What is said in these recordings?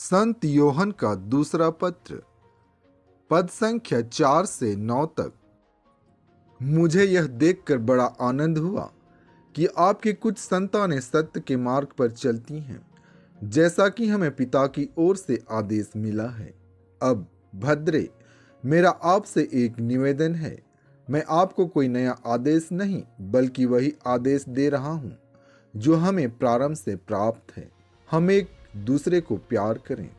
संत योहन का दूसरा पत्र, पद संख्या 4 से 9 तक। मुझे यह देखकर बड़ा आनंद हुआ कि आपकी कुछ संतानें सत्य के मार्ग पर चलती हैं, जैसा कि हमें पिता की ओर से आदेश मिला है। अब भद्रे, मेरा आपसे एक निवेदन है। मैं आपको कोई नया आदेश नहीं, बल्कि वही आदेश दे रहा हूं जो हमें प्रारंभ से प्राप्त है। हम एक दूसरे को प्यार करें,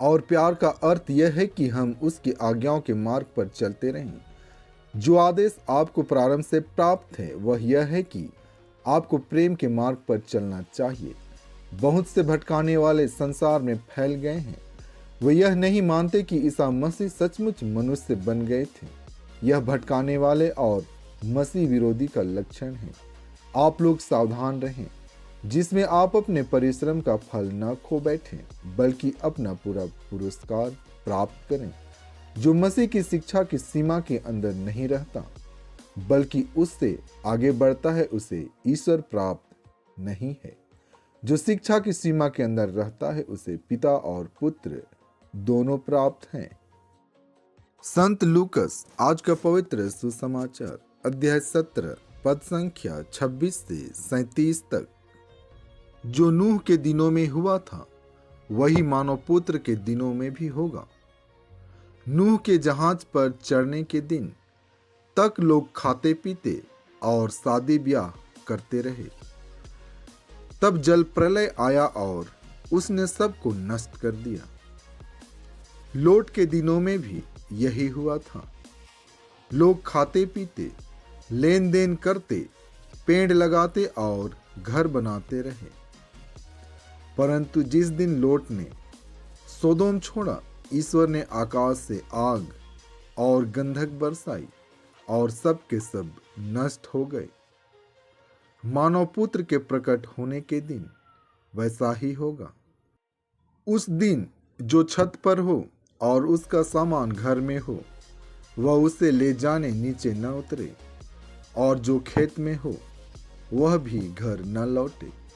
और प्यार का अर्थ यह है कि हम उसकी आज्ञाओं के मार्ग पर चलते रहें। जो आदेश आपको प्रारंभ से प्राप्त है वह यह है कि आपको प्रेम के मार्ग पर चलना चाहिए। बहुत से भटकाने वाले संसार में फैल गए हैं। वे यह नहीं मानते कि ईसा मसीह सचमुच मनुष्य बन गए थे। यह भटकाने वाले और मसीह विरोधी का लक्षण है। आप लोग सावधान रहें, जिसमें आप अपने परिश्रम का फल न खो बैठें, बल्कि अपना पूरा पुरस्कार प्राप्त करें। जो मसीह की शिक्षा की सीमा के अंदर नहीं रहता, बल्कि उससे आगे बढ़ता है, उसे ईश्वर प्राप्त नहीं है। जो शिक्षा की सीमा के अंदर रहता है, उसे पिता और पुत्र दोनों प्राप्त हैं। संत लूकस आज का पवित्र सुसमाचार, अध्याय 17, पद संख्या 26 से 37 तक। जो नूह के दिनों में हुआ था, वही मानव पुत्र के दिनों में भी होगा। नूह के जहाज पर चढ़ने के दिन तक लोग खाते पीते और शादी ब्याह करते रहे। तब जल प्रलय आया और उसने सबको नष्ट कर दिया। लोट के दिनों में भी यही हुआ था। लोग खाते पीते, लेन देन करते, पेड़ लगाते और घर बनाते रहे। परंतु जिस दिन लोट ने सोदोम छोड़ा, ईश्वर ने आकाश से आग और गंधक बरसाई और सब के सब नष्ट हो गए। मानव पुत्र के प्रकट होने के दिन वैसा ही होगा। उस दिन जो छत पर हो और उसका सामान घर में हो, वह उसे ले जाने नीचे न उतरे, और जो खेत में हो वह भी घर न लौटे।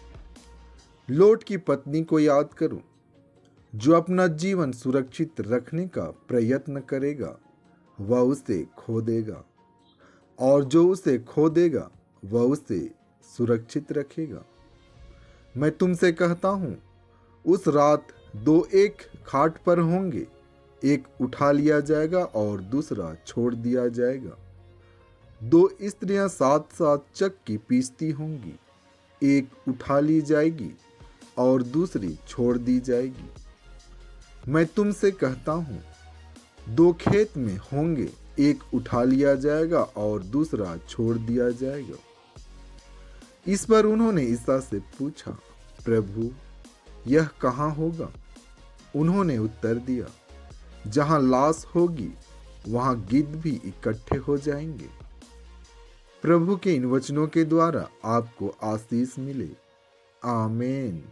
लोट की पत्नी को याद करो। जो अपना जीवन सुरक्षित रखने का प्रयत्न करेगा, वह उसे खो देगा, और जो उसे खो देगा, वह उसे सुरक्षित रखेगा। मैं तुमसे कहता हूं, उस रात दो एक खाट पर होंगे, एक उठा लिया जाएगा और दूसरा छोड़ दिया जाएगा। दो स्त्रियां साथ साथ चक्की पीसती होंगी, एक उठा ली जाएगी और दूसरी छोड़ दी जाएगी। मैं तुमसे कहता हूं, दो खेत में होंगे, एक उठा लिया जाएगा और दूसरा छोड़ दिया जाएगा। इस पर उन्होंने ईसा से पूछा, प्रभु, यह कहाँ होगा? उन्होंने उत्तर दिया, जहां लाश होगी वहां गिद्ध भी इकट्ठे हो जाएंगे। प्रभु के इन वचनों के द्वारा आपको आशीष मिले। आमीन।